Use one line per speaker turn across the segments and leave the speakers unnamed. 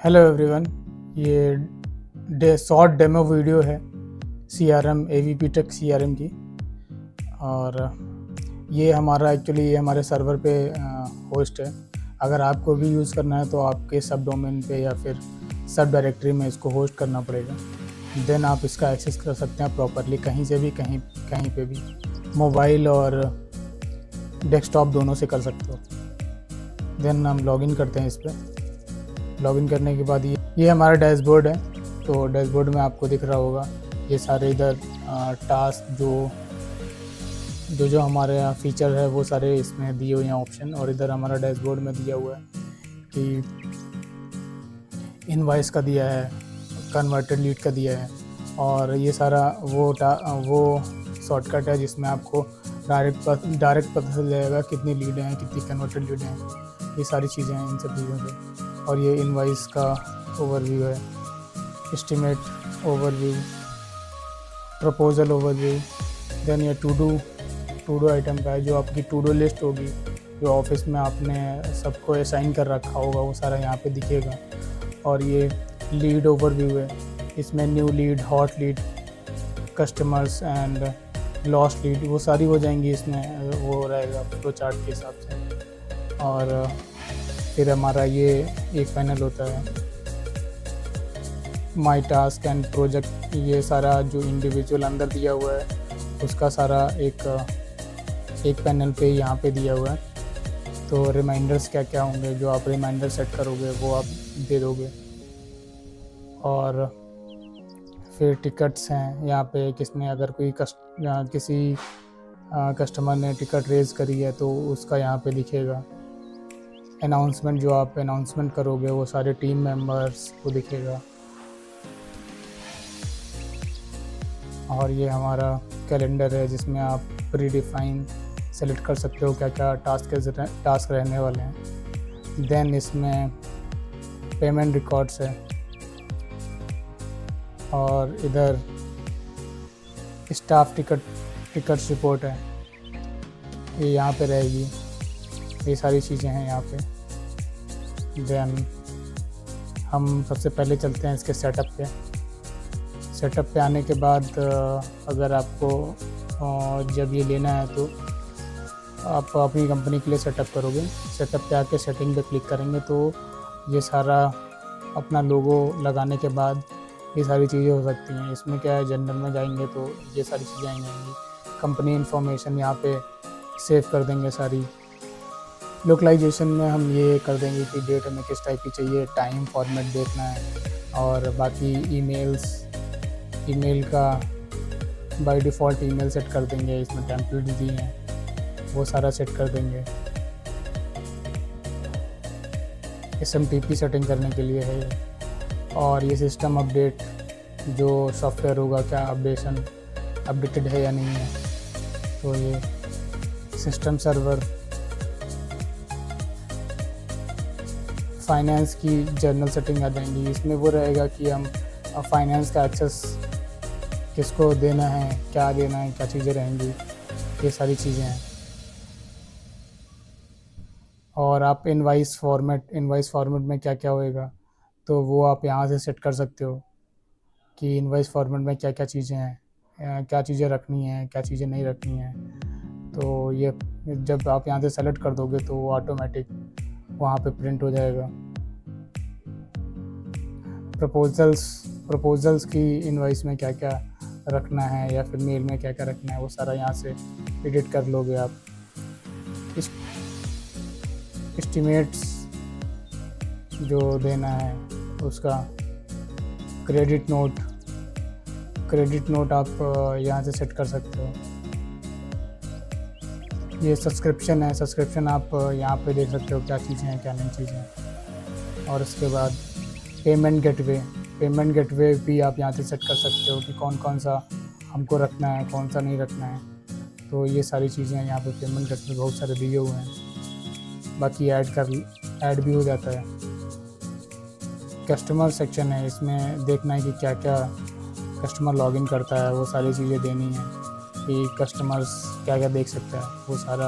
Hello everyone, ये short demo video है CRM AVP take CRM की। और ये हमारे सर्वर पे होस्ट है। अगर आपको भी यूज़ करना है तो आपके सब डोमेन पे या फिर सब डायरेक्टरी में इसको होस्ट करना पड़ेगा। देन आप इसका एक्सेस कर सकते हैं प्रॉपरली कहीं से भी, कहीं कहीं पे भी, मोबाइल और डेस्कटॉप दोनों से कर सकते हो। देन हम लॉगिन करते हैं इस पर। लॉगिन करने के बाद ये हमारा डैशबोर्ड है। तो डैशबोर्ड में आपको दिख रहा होगा ये सारे इधर टास्क जो हमारे यहाँ फीचर है वो सारे इसमें दिए हुए हैं ऑप्शन। और इधर हमारा डैशबोर्ड में दिया हुआ है कि इनवॉइस का दिया है, कन्वर्टेड लीड का दिया है। और ये सारा वो शॉर्टकट है जिसमें आपको डायरेक्ट पता चल जाएगा कितनी लीड हैं, कितनी कन्वर्टेड लीड हैं, ये सारी चीज़ें हैं इन सब चीज़ों से। और ये इनवॉइस का ओवरव्यू है, estimate overview, proposal overview. Then ये टू डू आइटम का है, जो आपकी टू डू लिस्ट होगी, जो ऑफिस में आपने सबको असाइन कर रखा होगा वो सारा यहाँ पे दिखेगा। और ये लीड ओवरव्यू है, इसमें new lead, hot lead, customers and lost lead वो सारी हो जाएंगी इसमें, वो रहेगा फ्लो चार्ट के हिसाब से। और फिर हमारा ये एक पैनल होता है माई टास्क एंड प्रोजेक्ट। ये सारा जो इंडिविजुअल अंदर दिया हुआ है उसका सारा एक पैनल पे यहाँ पे दिया हुआ है। तो रिमाइंडर्स क्या क्या होंगे, जो आप रिमाइंडर सेट करोगे वो आप दे दोगे। और फिर टिकट्स हैं यहाँ पे, किसने अगर किसी कस्टमर ने टिकट रेज करी है तो उसका यहाँ पे दिखेगा। अनाउंसमेंट, जो आप अनाउंसमेंट करोगे वो सारे टीम मेंबर्स को दिखेगा। और ये हमारा कैलेंडर है जिसमें आप प्री डिफाइन सेलेक्ट कर सकते हो क्या क्या टास्क रहने वाले हैं। देन इसमें पेमेंट रिकॉर्ड्स है। और इधर स्टाफ टिकट्स रिपोर्ट है, ये यहाँ पे रहेगी। ये सारी चीज़ें हैं यहाँ पे। देन हम सबसे पहले चलते हैं इसके सेटअप पे आने के बाद अगर आपको जब ये लेना है तो आप अपनी कंपनी के लिए सेटअप करोगे। सेटअप पे आके सेटिंग पे क्लिक करेंगे तो ये सारा अपना लोगो लगाने के बाद ये सारी चीज़ें हो सकती हैं। इसमें क्या है, जनरल में जाएंगे तो ये सारी चीज़ें आएंगी। कंपनी इन्फॉर्मेशन यहाँ पे सेव कर देंगे सारी। लोकलाइजेशन में हम ये कर देंगे कि डेट हमें किस टाइप की चाहिए, टाइम फॉर्मेट देखना है। और बाकी ईमेल का बाय डिफ़ॉल्ट ईमेल सेट कर देंगे, इसमें टेम्पलेट दिए हैं वो सारा सेट कर देंगे। SMTP सेटिंग करने के लिए है। और ये सिस्टम अपडेट, जो सॉफ्टवेयर होगा क्या अपडेटेड है या नहीं है। तो ये सिस्टम सर्वर, फाइनेंस की जर्नल सेटिंग आ जाएंगी। इसमें वो रहेगा कि हम फाइनेंस का एक्सेस किसको देना है, क्या देना है, क्या चीज़ें रहेंगी, ये सारी चीज़ें हैं। और आप इनवाइस फॉर्मेट में क्या क्या होएगा तो वो आप यहाँ से सेट कर सकते हो कि इनवाइस फॉर्मेट में क्या क्या चीज़ें हैं, क्या चीज़ें रखनी हैं, क्या चीज़ें नहीं रखनी हैं। तो ये जब आप यहाँ से सेलेक्ट कर दोगे तो वो ऑटोमेटिक वहाँ पे प्रिंट हो जाएगा। प्रपोजल्स की इनवॉइस में क्या क्या रखना है या फिर मेल में क्या क्या रखना है वो सारा यहाँ से एडिट कर लोगे आप। एस्टिमेट्स जो देना है उसका, क्रेडिट नोट आप यहाँ से सेट कर सकते हो। ये सब्सक्रिप्शन है, सब्सक्रिप्शन आप यहाँ पे देख सकते हो क्या चीज़ें हैं, क्या नहीं चीज़ें हैं। और उसके बाद पेमेंट गेटवे भी आप यहाँ से सेट कर सकते हो कि कौन सा हमको रखना है, कौन सा नहीं रखना है। तो ये सारी चीज़ें हैं यहाँ पे। पेमेंट गेटवे बहुत सारे दिए हुए हैं। बाकी ऐड भी हो जाता है। कस्टमर सेक्शन है, इसमें देखना है कि क्या क्या कस्टमर लॉगिन करता है, वो सारी चीज़ें देनी है कि कस्टमर्स क्या क्या देख सकता है, वो सारा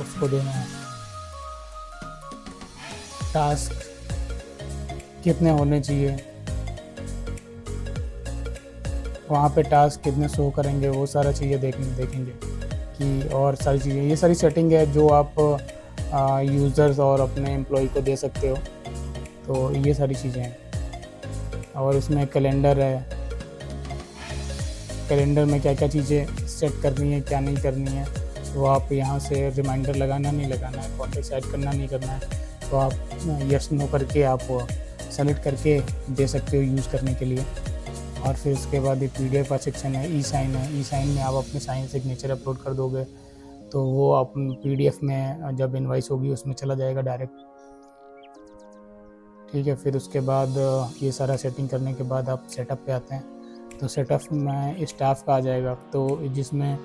उसको देना है। टास्क कितने होने चाहिए, वहाँ पे टास्क कितने शो करेंगे, वो सारा चीज़ें देखेंगे कि और सारी चीज़ें, ये सारी सेटिंग है जो आप यूज़र्स और अपने एम्प्लॉय को दे सकते हो। तो ये सारी चीज़ें हैं। और इसमें कैलेंडर है, कैलेंडर में क्या क्या चीज़ें सेट करनी है, क्या नहीं करनी है, वो आप यहाँ से रिमाइंडर लगाना नहीं लगाना है, कॉन्टेक्ट ऐड करना नहीं करना है, तो आप यस नो करके आप सेलेक्ट करके दे सकते हो यूज़ करने के लिए। और फिर उसके बाद ये PDF का सेक्शन है, ई साइन है। ई साइन में आप अपने साइन सिग्नेचर अपलोड कर दोगे तो वो आप PDF में जब इनवाइस होगी उसमें चला जाएगा डायरेक्ट। ठीक है, फिर उसके बाद ये सारा सेटिंग करने के बाद आप सेटअप पे आते हैं। तो सेटअप में स्टाफ का आ जाएगा, तो जिसमें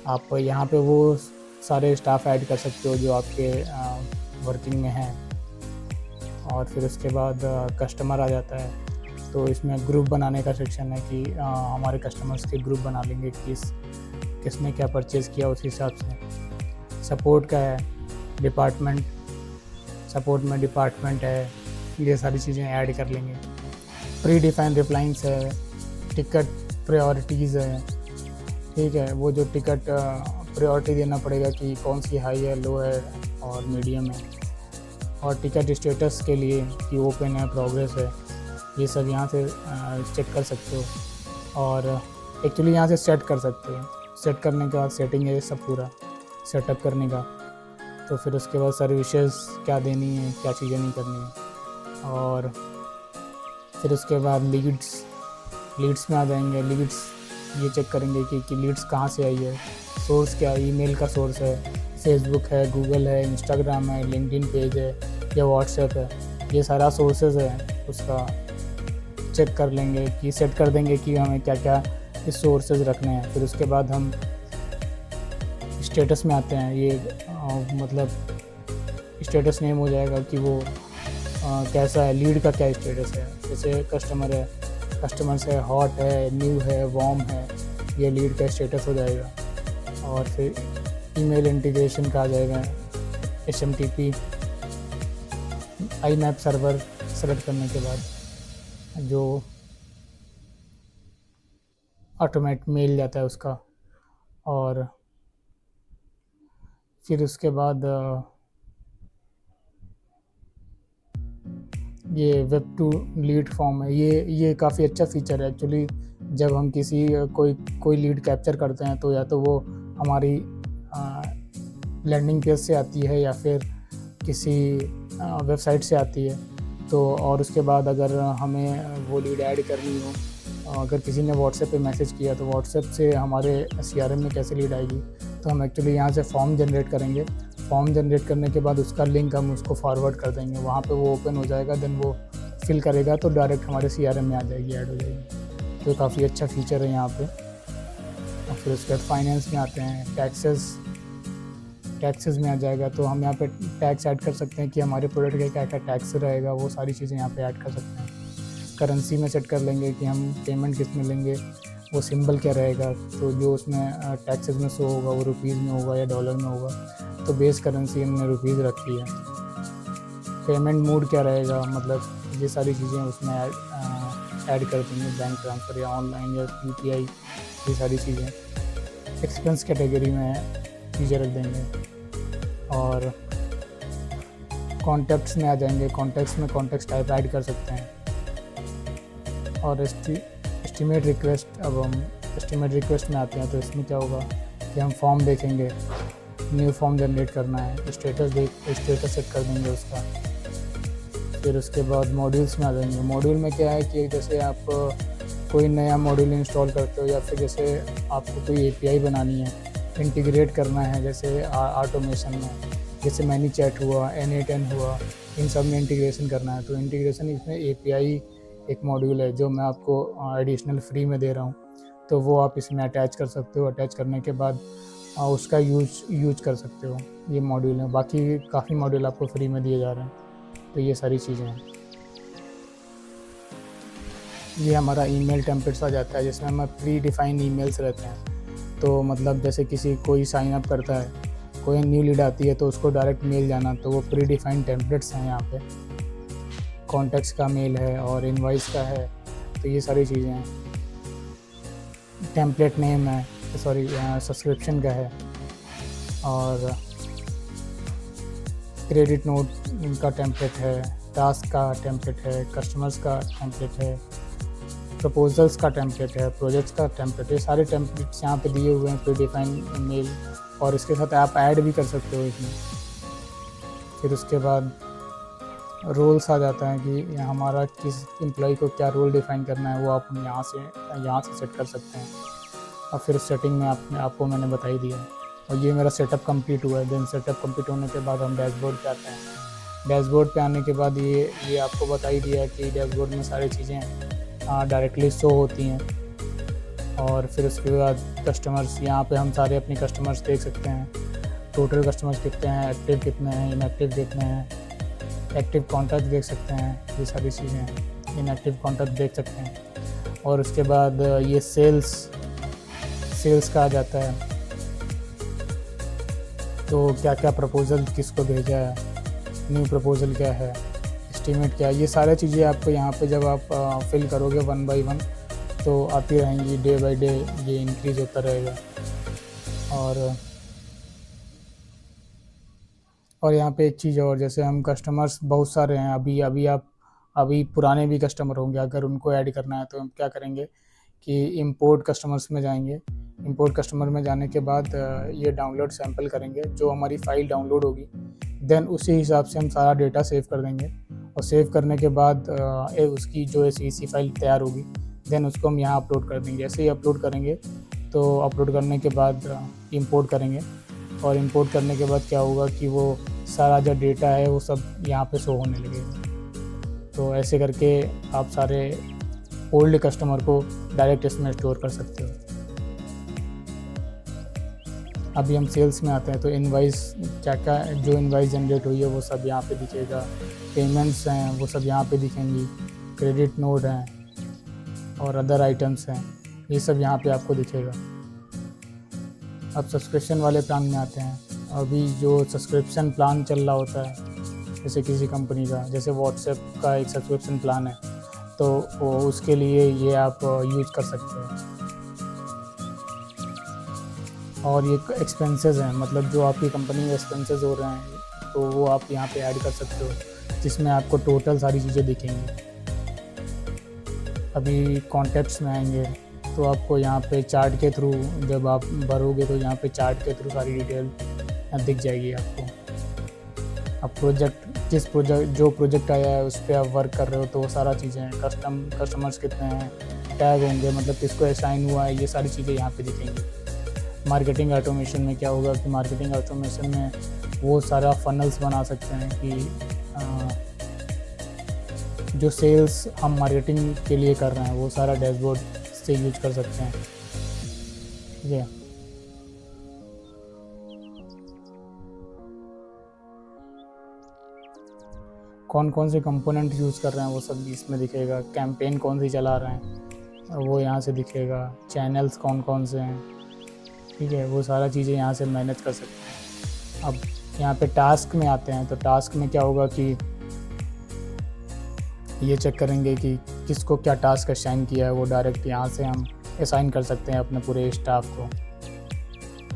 आप यहाँ पे वो सारे स्टाफ ऐड कर सकते हो जो आपके वर्किंग में हैं। और फिर उसके बाद कस्टमर आ जाता है, तो इसमें ग्रुप बनाने का सेक्शन है कि हमारे कस्टमर्स के ग्रुप बना लेंगे, किसने क्या परचेज़ किया उस हिसाब से। सपोर्ट का है, डिपार्टमेंट, सपोर्ट में डिपार्टमेंट है, ये सारी चीज़ें ऐड कर लेंगे। प्री डिफाइन रिप्लाइंस है, टिकट प्रायोरिटीज़ है। ठीक है, वो जो टिकट प्रायोरिटी देना पड़ेगा कि कौन सी हाई है, लो है और मीडियम है। और टिकट स्टेटस के लिए कि ओपन है, प्रोग्रेस है, ये सब यहाँ से चेक कर सकते हो। और एक्चुअली यहाँ से सेट कर सकते हो। सेट करने के बाद सेटिंग है सब पूरा सेटअप करने का। तो फिर उसके बाद सर्विसेज क्या देनी है, क्या चीज़ें नहीं करनी है। और फिर उसके बाद लीड्स में आ जाएंगे। लीड्स ये चेक करेंगे कि लीड्स कहाँ से आई है, सोर्स क्या है, ईमेल का सोर्स है, फेसबुक है, गूगल है, इंस्टाग्राम है, लिंक्डइन पेज है या व्हाट्सएप है, ये सारा सोर्सेज है, उसका चेक कर लेंगे कि सेट कर देंगे कि हमें क्या क्या इस सोर्सेज रखने हैं। फिर उसके बाद हम स्टेटस में आते हैं। ये मतलब स्टेटस नेम हो जाएगा कि वो कैसा है, लीड का क्या स्टेटस है। जैसे कस्टमर से हॉट है, न्यू है, वार्म है, ये लीड का स्टेटस हो जाएगा। और फिर ईमेल इंटीग्रेशन का आ जाएगा, SMTP IMAP सर्वर सेलेक्ट करने के बाद जो ऑटोमेट मेल जाता है उसका। और फिर उसके बाद ये वेब टू लीड फॉर्म है। ये काफ़ी अच्छा फीचर है एक्चुअली। जब हम कोई लीड कैप्चर करते हैं तो या तो वो हमारी लैंडिंग पेज से आती है या फिर किसी वेबसाइट से आती है। तो और उसके बाद अगर हमें वो लीड ऐड करनी हो, अगर किसी ने व्हाट्सएप पे मैसेज किया तो व्हाट्सएप से हमारे CRM में कैसे लीड आएगी, तो हम एक्चुअली यहाँ से फॉर्म जनरेट करेंगे। फॉर्म जनरेट करने के बाद उसका लिंक हम उसको फॉरवर्ड कर देंगे, वहाँ पे वो ओपन हो जाएगा, देन वो फिल करेगा तो डायरेक्ट हमारे CRM में आ जाएगी, ऐड हो जाएगी। तो काफ़ी अच्छा फीचर है यहाँ पे। और फिर उसके बाद फाइनेंस में आते हैं। टैक्सेस में आ जाएगा, तो हम यहाँ पे टैक्स ऐड कर सकते हैं कि हमारे प्रोडक्ट का क्या क्या टैक्स रहेगा, वो सारी चीज़ें यहाँ पे ऐड कर सकते हैं। करेंसी में सेट कर लेंगे कि हम पेमेंट किस में लेंगे, वो सिंबल क्या रहेगा, तो जो उसमें टैक्सेस में शो होगा वो रुपीज़ में होगा या डॉलर में होगा। तो बेस करेंसी हमने रुपीज़ रखी है। पेमेंट मोड क्या रहेगा, मतलब ये सारी चीज़ें उसमें ऐड कर देंगे, बैंक ट्रांसफ़र या ऑनलाइन या UPI, ये सारी चीज़ें। एक्सपेंस कैटेगरी में चीज़ें रख देंगे। और कॉन्टैक्ट्स में आ जाएंगे। कॉन्टैक्ट्स में कॉन्टैक्ट टाइप ऐड कर सकते हैं। और एस्टीमेट रिक्वेस्ट, अब हम एस्टीमेट रिक्वेस्ट में आते हैं तो इसमें क्या होगा कि हम फॉर्म देखेंगे, न्यू फॉर्म जनरेट करना है, स्टेटस सेट कर देंगे उसका। फिर उसके बाद मॉड्यूल्स में आ जाएंगे। मॉड्यूल में क्या है कि जैसे आप कोई नया मॉड्यूल इंस्टॉल करते हो या फिर जैसे आपको कोई API बनानी है, इंटीग्रेट करना है, जैसे ऑटोमेशन में, जैसे ManyChat हुआ, N8N हुआ, इन सब में इंटीग्रेशन करना है। तो इंटीग्रेशन इसमें API एक मॉड्यूल है जो मैं आपको एडिशनल फ्री में दे रहा हूँ, तो वो आप इसमें अटैच कर सकते हो। अटैच करने के बाद उसका यूज कर सकते हो। ये मॉड्यूल है, बाकी काफ़ी मॉड्यूल आपको फ्री में दिए जा रहे हैं। तो ये सारी चीज़ें हैं। ये हमारा ईमेल टेम्पलेट्स आ जाता है जिसमें हमें प्री डिफाइन ईमेल्स रहते हैं। तो मतलब जैसे कोई साइन अप करता है, कोई न्यू लीड आती है तो उसको डायरेक्ट मेल जाना, तो वो प्री डिफाइन टेम्पलेट्स हैं यहाँ पे। कॉन्टैक्ट्स का मेल है और इनवॉइस का है, तो ये सारी चीज़ें हैं। टेम्पलेट नेम है, सॉरी सब्सक्रिप्शन का है, और क्रेडिट नोट का टेम्पलेट है, टास्क का टेम्पलेट है, कस्टमर्स का टेम्पलेट है, प्रपोजल्स का टेम्पलेट है, प्रोजेक्ट्स का टेम्पलेट है। ये सारे टेम्पलेट्स यहाँ पे दिए हुए हैं, प्री डिफाइन मेल, और इसके साथ आप ऐड भी कर सकते हो इसमें। फिर उसके बाद रोल्स आ जाता है कि हमारा किस एम्प्लॉय को क्या रोल डिफ़ाइन करना है, वो आप यहाँ से सेट कर सकते हैं। और फिर सेटिंग में आपको मैंने बता ही दिया। और ये मेरा सेटअप कंप्लीट हुआ है। देन सेटअप कंप्लीट होने के बाद हम डैशबोर्ड पे आते हैं। डैशबोर्ड पे आने के बाद ये आपको बता ही दिया है कि डैशबोर्ड में सारी चीज़ें डायरेक्टली शो होती हैं। और फिर उसके बाद कस्टमर्स, यहाँ पे हम सारे अपने कस्टमर्स देख सकते हैं। टोटल कस्टमर्स कितने हैं, एक्टिव कितने हैं, इनएक्टिव कितने हैं, एक्टिव कॉन्टैक्ट देख सकते हैं, ये सारी चीज़ें हैं। इनएक्टिव कॉन्टैक्ट देख सकते हैं। और उसके बाद ये सेल्स का आ जाता है, तो क्या क्या प्रपोज़ल किसको भेजा है, न्यू प्रपोज़ल क्या है, एस्टीमेट क्या है, ये सारी चीज़ें आपको यहाँ पे जब आप फिल करोगे 1 बाय 1 तो आती रहेंगी। डे बाय डे ये इंक्रीज़ होता रहेगा। और यहाँ पे एक चीज़ और, जैसे हम कस्टमर्स बहुत सारे हैं, अभी पुराने भी कस्टमर होंगे, अगर उनको ऐड करना है तो हम क्या करेंगे कि इंपोर्ट कस्टमर्स में जाएंगे। इंपोर्ट कस्टमर में जाने के बाद ये डाउनलोड सैंपल करेंगे, जो हमारी फ़ाइल डाउनलोड होगी, देन उसी हिसाब से हम सारा डेटा सेव कर देंगे। और सेव करने के बाद उसकी जो SVC फाइल तैयार होगी, देन उसको हम यहाँ अपलोड कर देंगे। जैसे ही अपलोड करेंगे तो अपलोड करने के बाद इंपोर्ट करेंगे, और इंपोर्ट करने के बाद क्या होगा कि वो सारा जो डेटा है वो सब यहाँ पे शो होने लगेगा। तो ऐसे करके आप सारे ओल्ड कस्टमर को डायरेक्ट इसमें स्टोर कर सकते हो। अभी हम सेल्स में आते हैं, तो इनवाइस क्या जो इनवाइस जनरेट हुई है वो सब यहाँ पे दिखेगा। पेमेंट्स हैं वो सब यहाँ पे दिखेंगी। क्रेडिट नोट हैं और अदर आइटम्स हैं, ये सब यहाँ पे आपको दिखेगा। अब सब्सक्रिप्शन वाले प्लान में आते हैं। अभी जो सब्सक्रिप्शन प्लान चल रहा होता है, जैसे किसी कंपनी का, जैसे व्हाट्सएप का एक सब्सक्रिप्शन प्लान है, तो उसके लिए ये आप यूज़ कर सकते हो। और ये एक्सपेंसेस हैं, मतलब जो आपकी कंपनी में एक्सपेंसेस हो रहे हैं, तो वो आप यहाँ पे ऐड कर सकते हो, जिसमें आपको टोटल सारी चीज़ें दिखेंगी। अभी कॉन्टैक्ट्स में आएंगे तो आपको यहाँ पे चार्ट के थ्रू जब आप भरोगे तो यहाँ पे चार्ट के थ्रू सारी डिटेल दिख जाएगी आपको। अब जो प्रोजेक्ट आया है उस पर आप वर्क कर रहे हो तो वो सारा चीज़ें हैं। कस्टमर्स कितने हैं, टैग होंगे, मतलब किसको असाइन हुआ है, ये सारी चीज़ें यहाँ पे दिखेंगी। मार्केटिंग ऑटोमेशन में क्या होगा कि मार्केटिंग ऑटोमेशन में वो सारा फनल्स बना सकते हैं कि जो सेल्स हम मार्केटिंग के लिए कर रहे हैं वो सारा डैशबोर्ड से यूज कर सकते हैं। ठीक है। कौन कौन से कंपोनेंट यूज़ कर रहे हैं वो सब भी इसमें दिखेगा। कैंपेन कौन सी चला रहे हैं वो यहाँ से दिखेगा। चैनल्स कौन कौन से हैं, ठीक है, वो सारा चीज़ें यहाँ से मैनेज कर सकते हैं। अब यहाँ पे टास्क में आते हैं, तो टास्क में क्या होगा कि ये चेक करेंगे कि किसको क्या टास्क असाइन किया है, वो डायरेक्ट यहाँ से हम असाइन कर सकते हैं अपने पूरे स्टाफ को।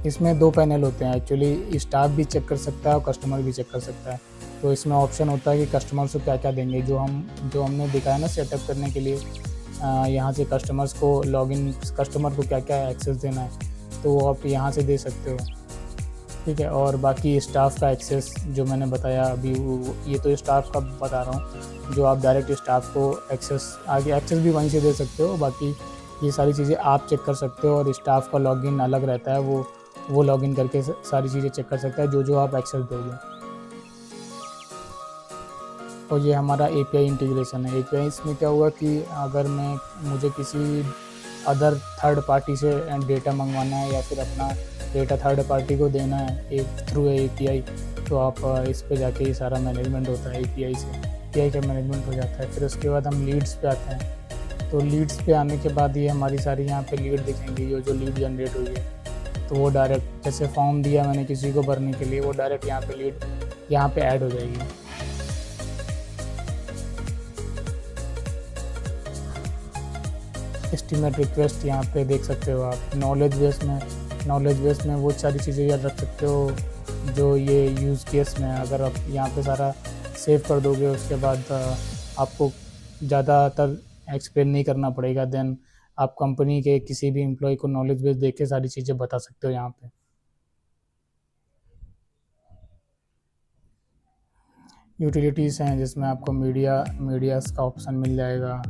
इसमें 2 पैनल होते हैं एक्चुअली, स्टाफ भी चेक कर सकता है और कस्टमर भी चेक कर सकता है। तो इसमें ऑप्शन होता है कि कस्टमर्स को क्या क्या देंगे, जो हमने दिखाया ना सेटअप करने के लिए, यहाँ से कस्टमर्स को लॉगिन, कस्टमर को क्या क्या एक्सेस देना है, तो वो आप यहाँ से दे सकते हो। ठीक है। और बाकी स्टाफ का एक्सेस जो मैंने बताया अभी, ये तो स्टाफ का बता रहा हूँ, जो आप डायरेक्ट स्टाफ को एक्सेस भी वहीं से दे सकते हो। बाकी ये सारी चीज़ें आप चेक कर सकते हो, और स्टाफ का लॉगिन अलग रहता है, वो लॉगिन करके सारी चीज़ें चेक कर सकता है जो आप एक्सेस दोगे। और ये हमारा API इंटीग्रेशन है। API इसमें क्या हुआ कि अगर मुझे किसी अदर थर्ड पार्टी से डेटा मंगवाना है या फिर अपना डेटा थर्ड पार्टी को देना है थ्रू API, तो आप इस पे जाके ये सारा मैनेजमेंट होता है API से, API का मैनेजमेंट हो जाता है। फिर उसके बाद हम लीड्स पे आते हैं। तो लीड्स पे आने के बाद ये हमारी सारी यहाँ पे लीड दिखेंगी, जो लीड जनरेट हुई है, तो वो डायरेक्ट, जैसे फॉर्म दिया मैंने किसी को भरने के लिए, वो डायरेक्ट यहाँ पे लीड यहाँ पे ऐड हो जाएगी। एस्टीमेट रिक्वेस्ट यहाँ पे देख सकते हो आप। नॉलेज बेस में वो सारी चीज़ें याद रख सकते हो जो ये यूज़ केस में है। अगर आप यहाँ पे सारा सेव कर दोगे उसके बाद आपको ज़्यादातर एक्सप्लेन नहीं करना पड़ेगा। देन आप कंपनी के किसी भी एम्प्लॉय को नॉलेज बेस देख के सारी चीज़ें बता सकते हो यहाँ पे। यूटिलिटीज़ हैं जिसमें आपको मीडियाज़ का ऑप्शन मिल जाएगा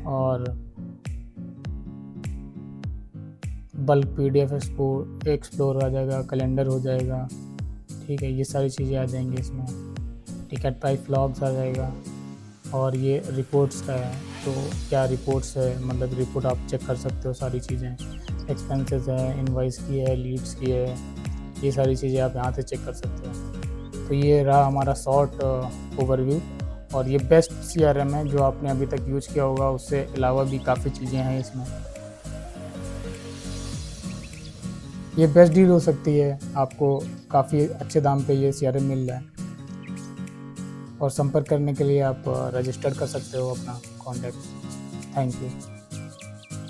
और बल्क PDF एक्सप्लोर आ जाएगा, कैलेंडर हो जाएगा, ठीक है, ये सारी चीज़ें आ जाएंगी इसमें। टिकट प्राइस लॉग्स आ जाएगा और ये रिपोर्ट्स का है, तो क्या रिपोर्ट्स है, मतलब रिपोर्ट आप चेक कर सकते हो सारी चीज़ें। एक्सपेंसेस है, इनवॉइस की है, लीड्स की है, ये सारी चीज़ें आप यहाँ से चेक कर सकते हो। तो ये रहा हमारा शॉर्ट ओवरव्यू और ये बेस्ट CRM है जो आपने अभी तक यूज़ किया होगा। उससे अलावा भी काफ़ी चीज़ें हैं इसमें। ये बेस्ट डील हो सकती है, आपको काफ़ी अच्छे दाम पे ये CRM मिल रहा है और संपर्क करने के लिए आप रजिस्टर कर सकते हो अपना कॉन्टैक्ट। Thank you.